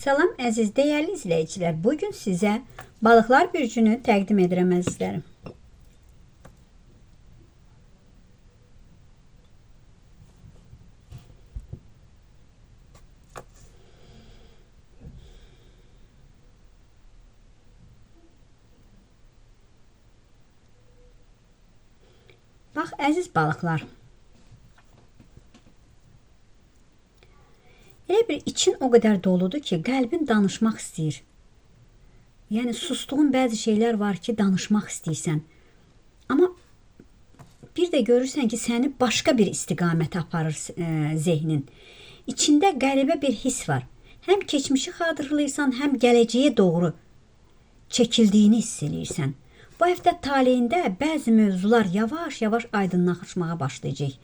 Salam əziz dəyərli izləyicilər. Bugün sizə balıqlar bürcünü təqdim edirəm əzizlərim. Bax əziz balıqlar. Elə bir için o qədər doludur ki, qəlbin danışmaq istəyir. Yəni sustuğun bəzi şeylər var ki, danışmaq istəyirsən. Amma bir də görürsən ki, səni başqa bir istiqamətə aparır zehnin. İçində qəribə bir his var. Həm keçmişi xatırlayırsan, həm gələcəyə doğru çəkildiyini hiss edirsən. Bu həftə taleyində bəzi mövzular yavaş-yavaş aydınlaşmağa başlayacaq.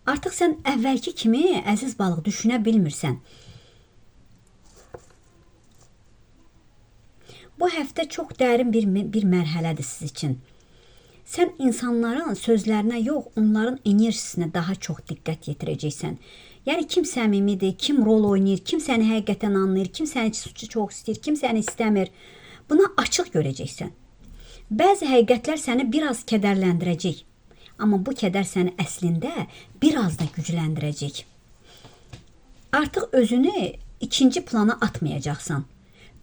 Artıq sən əvvəlki kimi əziz balıq düşünə bilmirsən. Bu həftə çox dərin bir mərhələdir siz üçün. Sən insanların sözlərinə yox, onların enerjisinə daha çox diqqət yetirəcəksən. Yəni kim səmimidir, kim rol oynayır, kim səni həqiqətən anlayır, kim səni çox istəyir, kim səni istəmir. Buna açıq görəcəksən. Bəzi həqiqətlər səni biraz kədərləndirəcək. Amma bu kədər səni əslində biraz da gücləndirəcək. Artıq özünü ikinci plana atmayacaqsan.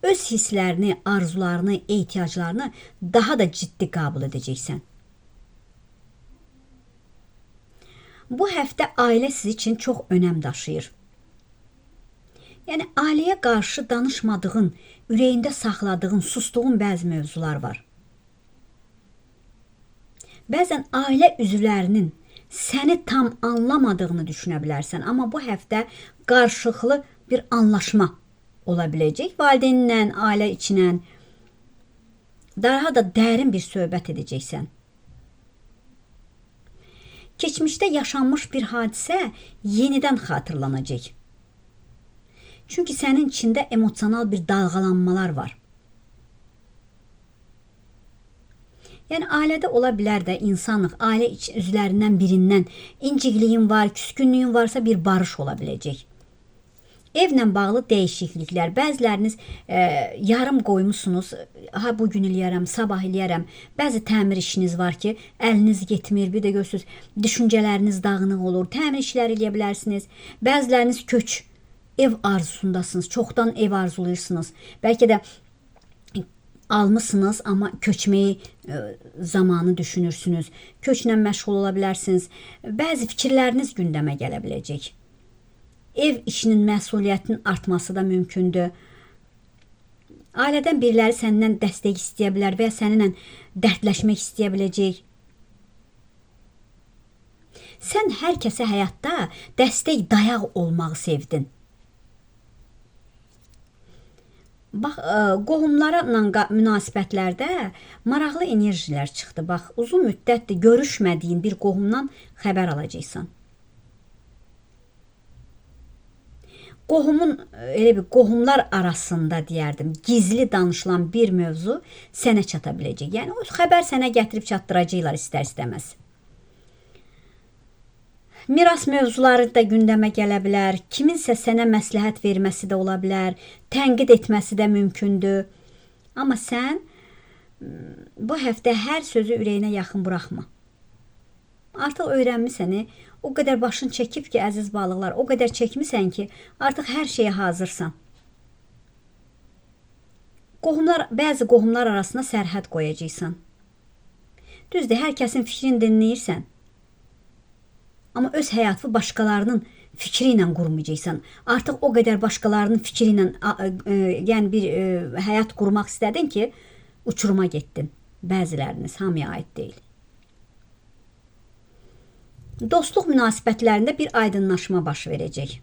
Öz hisslərini, arzularını, ehtiyaclarını daha da ciddi qəbul edəcəksən. Bu həftə ailə siz üçün çox önəm daşıyır. Yəni ailəyə qarşı danışmadığın, ürəyində saxladığın, sustuğun bəzi mövzular var. Bəzən ailə üzvlərinin səni tam anlamadığını düşünə bilərsən. Amma bu həftə qarşılıqlı bir anlaşma ola biləcək. Valideyninlə, ailə içinə daha da dərin bir söhbət edəcəksən. Keçmişdə yaşanmış bir hadisə yenidən xatırlanacaq. Çünki sənin içində emosional bir dalğalanmalar var. Yəni ailədə ola bilər də insanlıq, ailə üzvlərindən birindən incikliyin var, küskünlüyün varsa bir barış ola biləcək. Evlə bağlı dəyişikliklər, bəziləriniz yarım qoymusunuz, ha bugün eləyərəm, sabah eləyərəm. Bəzi təmir işiniz var ki, əliniz getmir, bir də görürsünüz, düşüncələriniz dağınıq olur, təmir işləri eləyə bilərsiniz. Bəziləriniz köç, ev arzusundasınız, çoxdan ev arzulayırsınız. Bəlkə də almışsınız, amma köçməyi zamanı düşünürsünüz. Köçlə məşğul ola bilərsiniz. Bəzi fikirləriniz gündəmə gələ biləcək. Ev işinin məsuliyyətinin artması da mümkündür. Ailədən biriləri səndən dəstək istəyə bilər və ya səninlə dərdləşmək istəyə biləcək. Sən hər kəsə həyatda dəstək, dayaq olmağı sevdin. Bax, qohumlarla münasibətlərdə maraqlı enerjilər çıxdı. Bax, uzun müddətdir görüşmədiyin bir qohumdan xəbər alacaqsan. Elə bir qohumlar arasında deyərdim, gizli danışılan bir mövzu sənə çata biləcək. Yəni o xəbər sənə gətirib çatdıracaqlar istər-istəməz. Miras mövzuları da gündəmə gələ bilər, kiminsə sənə məsləhət verməsi də ola bilər, tənqid etməsi də mümkündür. Amma sən bu həftə hər sözü ürəyinə yaxın buraxma. Artıq öyrənmisən, o qədər başın çəkib ki, əziz balıqlar, o qədər çəkmisən ki, artıq hər şeyə hazırsan. Bəzi qohumlar arasında sərhəd qoyacaqsan. Düzdür, hər kəsin fikrini dinləyirsən. Amma öz həyatı başqalarının fikri ilə qurmayacaqsan. Artıq o qədər başqalarının fikri ilə yəni bir həyat qurmaq istədin ki, uçuruma getdin. Bəziləriniz hamıya aid deyil. Dostluq münasibətlərində bir aydınlaşma baş verəcək.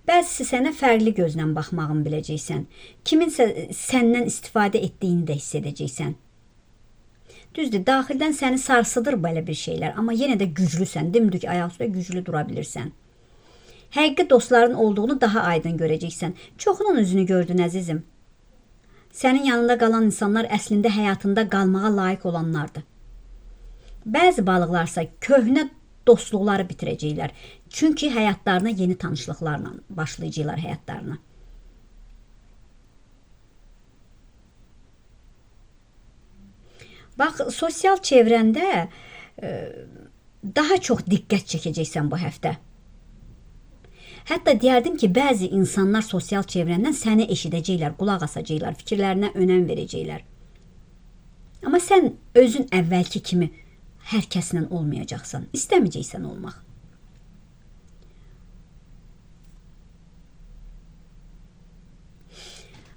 Bəzisi sənə fərqli gözlə baxmağını biləcəksən. Kiminsə səndən istifadə etdiyini də hiss edəcəksən. Düzdür, daxildən səni sarsıdır belə bir şeylər, amma yenə də güclüsən, dimdik ayaq üstə güclü dura bilirsən. Həqiqi dostların olduğunu daha aydın görəcəksən. Çoxunun üzünü gördün əzizim. Sənin yanında qalan insanlar əslində həyatında qalmağa layiq olanlardır. Bəzi balıqlarsa köhnə dostluqları bitirəcəklər. Çünki həyatlarına yeni tanışlıqlarla başlayacaqlar həyatlarına. Bax, sosial çevrəndə daha çox diqqət çəkəcəksən bu həftə. Hətta deyərdim ki, bəzi insanlar sosial çevrəndən səni eşidəcəklər, qulaq asacaqlar, fikirlərinə önəm verəcəklər. Amma sən özün əvvəlki kimi hər kəslə olmayacaqsan, istəməyəcəksən olmaq.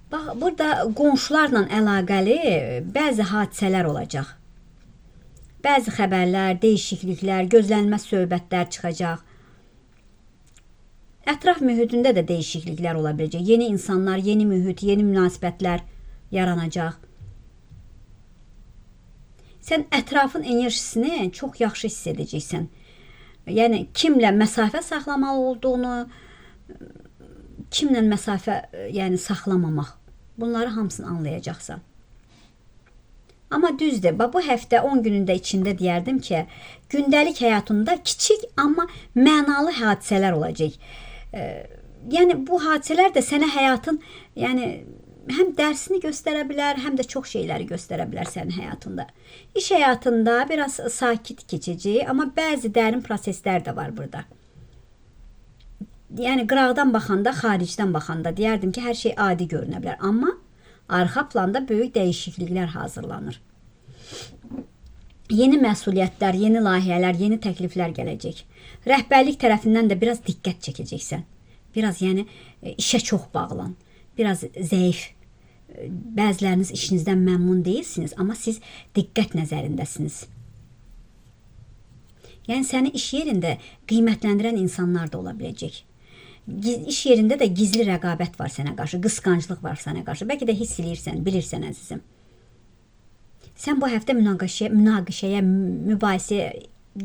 Bax, burada qonşularla əlaqəli bəzi hadisələr olacaq. Bəzi xəbərlər, dəyişikliklər, gözlənilməz söhbətlər çıxacaq. Ətraf mühitində də dəyişikliklər ola biləcək. Yeni insanlar, yeni mühit, yeni münasibətlər yaranacaq. Sən ətrafın enerjisini çox yaxşı hiss edəcəksən. Yəni, kimlə məsafə saxlamalı olduğunu, kimlə məsafə saxlamamaq. Bunları hamısını anlayacaqsan. Amma düzdür, bu həftə 10 günündə içində deyərdim ki, gündəlik həyatında kiçik, amma mənalı hadisələr olacaq. Yəni, bu hadisələr də sənə həyatın, həm dərsini göstərə bilər, həm də çox şeyləri göstərə bilər sənin həyatında. İş həyatında biraz sakit keçəcək, amma bəzi dərin proseslər də var burada. Yəni, qıraqdan baxanda, xaricdən baxanda deyərdim ki, hər şey adi görünə bilər, amma arxa planda böyük dəyişikliklər hazırlanır. Yeni məsuliyyətlər, yeni layihələr, yeni təkliflər gələcək. Rəhbərlik tərəfindən də biraz diqqət çəkəcəksən. Biraz, işə çox bağlan. Biraz zəif. Bəziləriniz işinizdən məmnun deyilsiniz, amma siz diqqət nəzərindəsiniz. Yəni, səni iş yerində qiymətləndirən insanlar da ola biləcək. İş yerində də gizli rəqabət var sənə qarşı, qısqanclıq var sənə qarşı. Bəlkə də hiss eləyirsən, bilirsən əzizim. Sən bu həftə münaqişəyə, mübahisəyə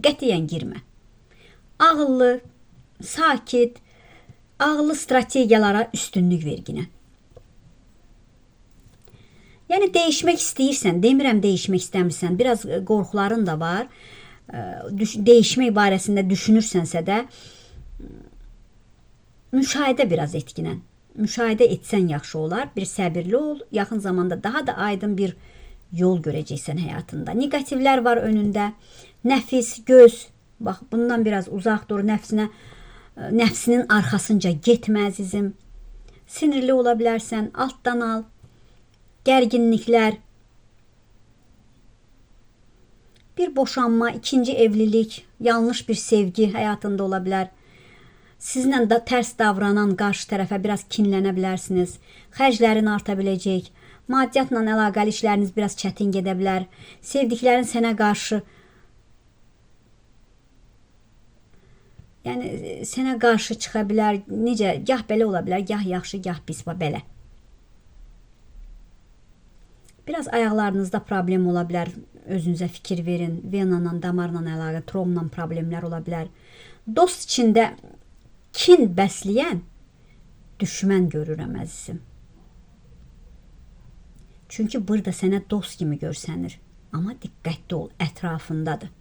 qətiyyən girmə. Ağıllı, sakit, ağıllı strategiyalara üstünlük verginə. Yəni, dəyişmək istəyirsən, demirəm dəyişmək istəmirsən, biraz qorxuların da var. Dəyişmək barəsində düşünürsənsə də, müşahidə biraz etkinən. Müşahidə etsən yaxşı olar, bir səbirli ol, yaxın zamanda daha da aydın bir yol görəcəksən həyatında. Negativlər var önündə, nəfis, göz, bax, bundan biraz uzaq dur, nəfsinin arxasınca getmə əzizim. Sinirli ola bilərsən, altdan al, gərginliklər, bir boşanma, ikinci evlilik, yanlış bir sevgi həyatında ola bilər. Sizinlə də tərs davranan qarşı tərəfə biraz kinlənə bilərsiniz. Xərclərin arta biləcək. Maddiyyatla əlaqəli işləriniz biraz çətin gedə bilər. Sevdiklərin sənə qarşı sənə qarşı çıxa bilər. Necə? Gah belə ola bilər, gah yaxşı, gah pis, belə. Biraz ayaqlarınızda problem ola bilər. Özünüzə fikir verin. Venanla, damarla əlaqə, tromla problemlər ola bilər. Dost içində kin bəsləyən düşmən görürəm əzizim. Çünki burada sənə dost kimi görsənir. Amma diqqətli ol, ətrafındadır.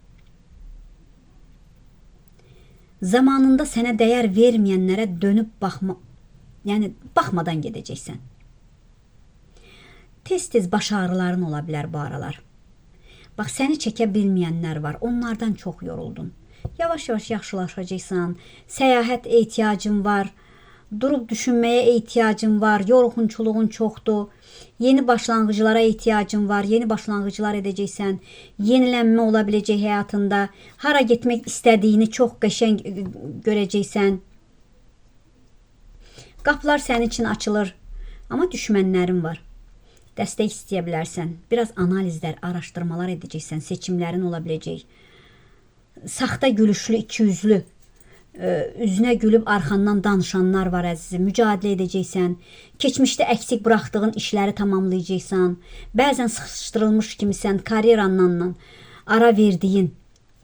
Zamanında sənə dəyər verməyənlərə dönüb baxmadan gedəcəksən. Tez-tez baş ağrıların ola bilər bu aralar. Bax, səni çəkə bilməyənlər var, onlardan çox yoruldun. Yavaş-yavaş yaxşılaşacaqsan, səyahət ehtiyacın var, durub düşünməyə ehtiyacın var, yorğunçuluğun çoxdur, yeni başlanğıclara ehtiyacın var, yeni başlanğıclar edəcəksən, yenilənmə ola biləcək həyatında, hara getmək istədiyini çox qəşəng görəcəksən. Qapılar sənin üçün açılır, amma düşmənlərin var. Dəstək istəyə bilərsən, biraz analizlər, araşdırmalar edəcəksən, seçimlərin ola biləcək. Saxta gülüşlü, ikiyüzlü, üzünə gülüb arxandan danışanlar var əzizim, mücadilə edəcəksən, keçmişdə əksik buraxdığın işləri tamamlayacaqsan, bəzən sıxışdırılmış kimisən, karyeranla ara verdiyin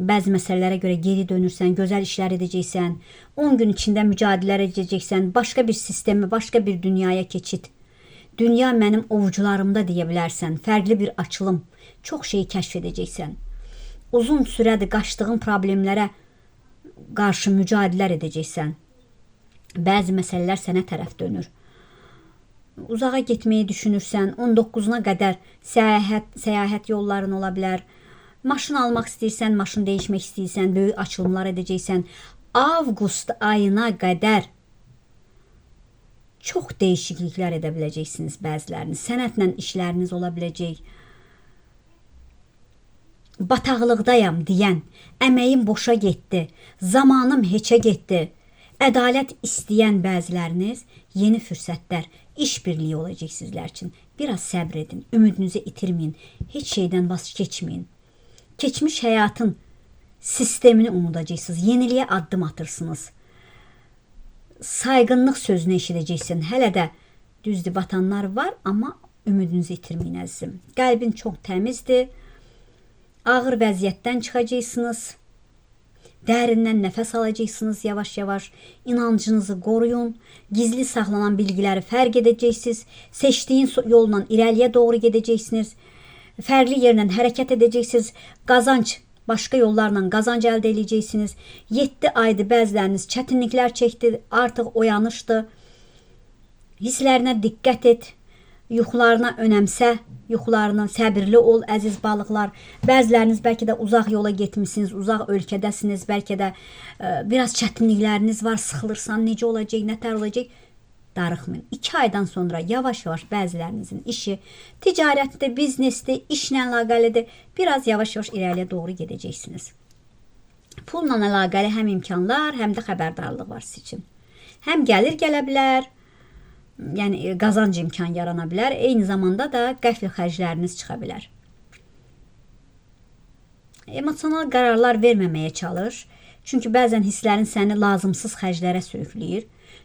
bəzi məsələlərə görə geri dönürsən, gözəl işlər edəcəksən, 10 gün içində mücadilə edəcəksən, başqa bir sistemi, başqa bir dünyaya keçid. Dünya mənim ovucularımda deyə bilərsən, fərqli bir açılım, çox şeyi kəşf edəcəksən. Uzun sürədir qaçdığın problemlərə qarşı mücadilələr edəcəksən. Bəzi məsələlər sənə tərəf dönür. Uzağa getməyi düşünürsən, 19-una qədər səyahət yolların ola bilər. Maşın almaq istəyirsən, maşın dəyişmək istəyirsən, böyük açılımlar edəcəksən. Avqust ayına qədər çox dəyişikliklər edə biləcəksiniz bəziləriniz. Sənətlə işləriniz ola biləcək. Bataqlıqdayam deyən, əməyim boşa getdi, zamanım heçə getdi. Ədalət istəyən bəziləriniz yeni fürsətlər, iş birliyi olacaq sizlər üçün. Biraz səbr edin, ümidinizi itirməyin, heç şeydən vaz keçməyin. Keçmiş həyatın sistemini unudacaqsınız, yeniliyə addım atırsınız. Sayğınlıq sözünü eşidəcəksin. Hələ də düzdür, batanlar var, amma ümidinizi itirməyin əzizim. Qəlbin çox təmizdir. Ağır vəziyyətdən çıxacaqsınız. Dərindən nəfəs alacaqsınız yavaş-yavaş. İnancınızı qoruyun. Gizli saxlanan bilgiləri fərq edəcəksiniz. Seçdiyin yolla irəliyə doğru gedəcəksiniz. Fərqli yerlə hərəkət edəcəksiniz. Qazanc, başqa yollarla qazanc əldə edəcəksiniz. 7 aydır bəziləriniz çətinliklər çəkdi, artıq oyanışdı. Hisslərinə diqqət et. Yuxularına önəmsə, yuxularına səbirli ol, əziz balıqlar. Bəziləriniz bəlkə də uzaq yola getmişsiniz, uzaq ölkədəsiniz, bəlkə də biraz çətinlikləriniz var, sıxılırsan, necə olacaq, nətər olacaq? Darıxmayın. 2 aydan sonra yavaş-yavaş bəzilərinizin işi, ticarətdir, biznesdir, işlə əlaqəlidir, biraz yavaş-yavaş irəliyə doğru gedəcəksiniz. Pulla əlaqəli həm imkanlar, həm də xəbərdarlıq var sizin üçün. Həm gəlir gələ bilər, yəni qazanc imkan yarana bilər, eyni zamanda da qəfil xərcləriniz çıxa bilər. Emosional qərarlar verməməyə çalış. Çünki bəzən hisslərin səni lazımsız xərclərə sürükləyir.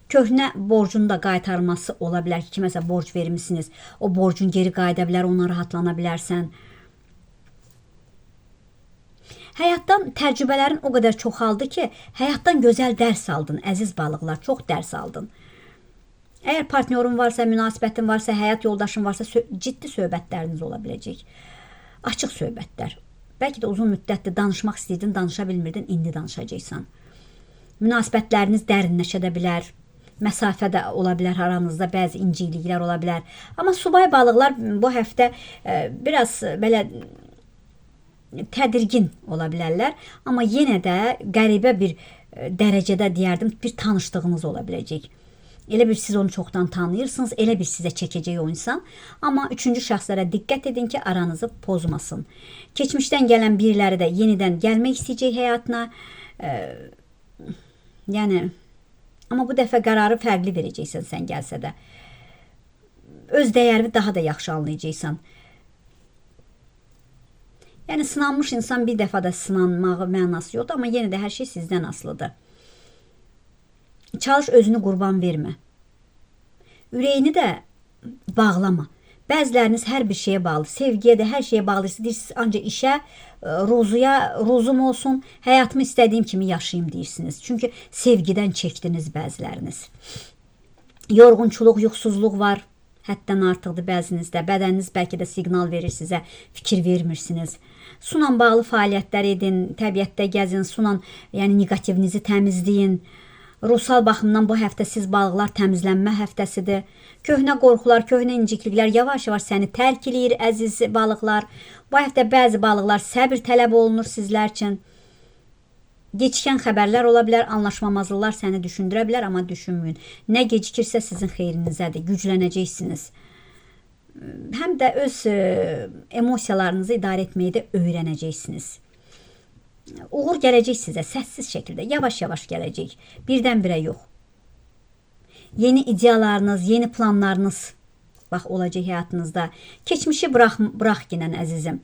Köhnə borcun da qaytarması ola bilər ki, kiməsə borc vermişsiniz, o borcun geri qayıda bilər, ona rahatlana bilərsən. Həyatdan təcrübələrin o qədər çoxaldı ki, həyatdan gözəl dərs aldın, əziz balıqlar, çox dərs aldın. Əgər partnyorun varsa, münasibətin varsa, həyat yoldaşın varsa, ciddi söhbətləriniz ola biləcək. Açıq söhbətlər. Bəlkə də uzun müddətdir danışmaq istəyirdin, danışa bilmirdin, indi danışacaqsan. Münasibətləriniz dərinləşə də bilər. Məsafə də ola bilər aranızda, bəzi incikliklər ola bilər. Amma subay balıqlar bu həftə biraz belə tədirgin ola bilərlər. Amma yenə də qəribə bir dərəcədə deyərdim, bir tanışdığınız ola biləcək. Elə bir siz onu çoxdan tanıyırsınız, elə bir sizə çəkəcək o insan. Amma üçüncü şəxslərə diqqət edin ki, aranızı pozmasın. Keçmişdən gələn biriləri də yenidən gəlmək istəyəcək həyatına. Yəni, amma bu dəfə qərarı fərqli verəcəksən sən gəlsə də. Öz dəyərini daha da yaxşı anlayacaqsan. Yəni, sınanmış insan bir dəfə də sınanmağı mənası yoxdur, amma yenə də hər şey sizdən asılıdır. Çalış özünü qurban vermə. Ürəyini də bağlama. Bəziləriniz hər bir şeyə bağlı, sevgiyə də hər şeyə bağlısınız. Deyirsiniz, ancaq işə, ruzum olsun, həyatımı istədiyim kimi yaşayayım deyirsiniz. Çünki sevgidən çəkdiniz bəziləriniz. Yorğunçuluq, yuxusuzluq var. Həddən artıqdır bəzinizdə. Bədəniniz bəlkə də siqnal verir sizə, fikir vermirsiniz. Sunan bağlı fəaliyyətlər edin, təbiətdə gəzin, sunan, yəni negativinizi təmizləyin. Ruhsal baxımdan bu həftə siz balıqlar təmizlənmə həftəsidir. Köhnə qorxular, köhnə incikliklər yavaş-yavaş səni tərk eləyir, əziz balıqlar. Bu həftə bəzi balıqlar səbir tələb olunur sizlər üçün. Gecikən xəbərlər ola bilər, anlaşmamazlıqlar səni düşündürə bilər, amma düşünməyin. Nə gecikirsə sizin xeyrinizədir, güclənəcəksiniz. Həm də öz emosiyalarınızı idarə etməyi də öyrənəcəksiniz. Uğur gələcək sizə səssiz şəkildə, yavaş-yavaş gələcək, birdən-birə yox. Yeni ideyalarınız, yeni planlarınız bax, olacaq həyatınızda. Keçmişi bıraq yenən əzizim.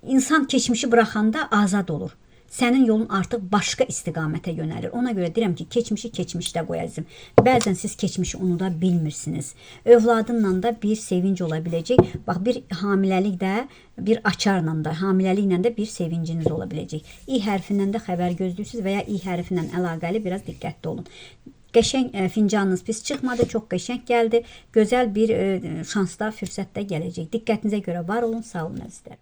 İnsan keçmişi bıraxanda azad olur. Sənin yolun artıq başqa istiqamətə yönəlir. Ona görə deyirəm ki, keçmişi keçmişdə qoy əzizim. Bəzən siz keçmişi unuda bilmirsiniz. Övladınla da bir sevinc ola biləcək. Bax, bir hamiləlikdə, bir açarla da, hamiləliklə də bir sevinciniz ola biləcək. İ hərfindən də xəbər gözləyirsiniz və ya İ hərfindən əlaqəli biraz diqqətli olun. Qəşəng fincanınız pis çıxmadı, çox qəşəng gəldi. Gözəl bir şansda, fürsətdə gələcək. Diqqətinizə görə var olun, sağ olun əzizlər.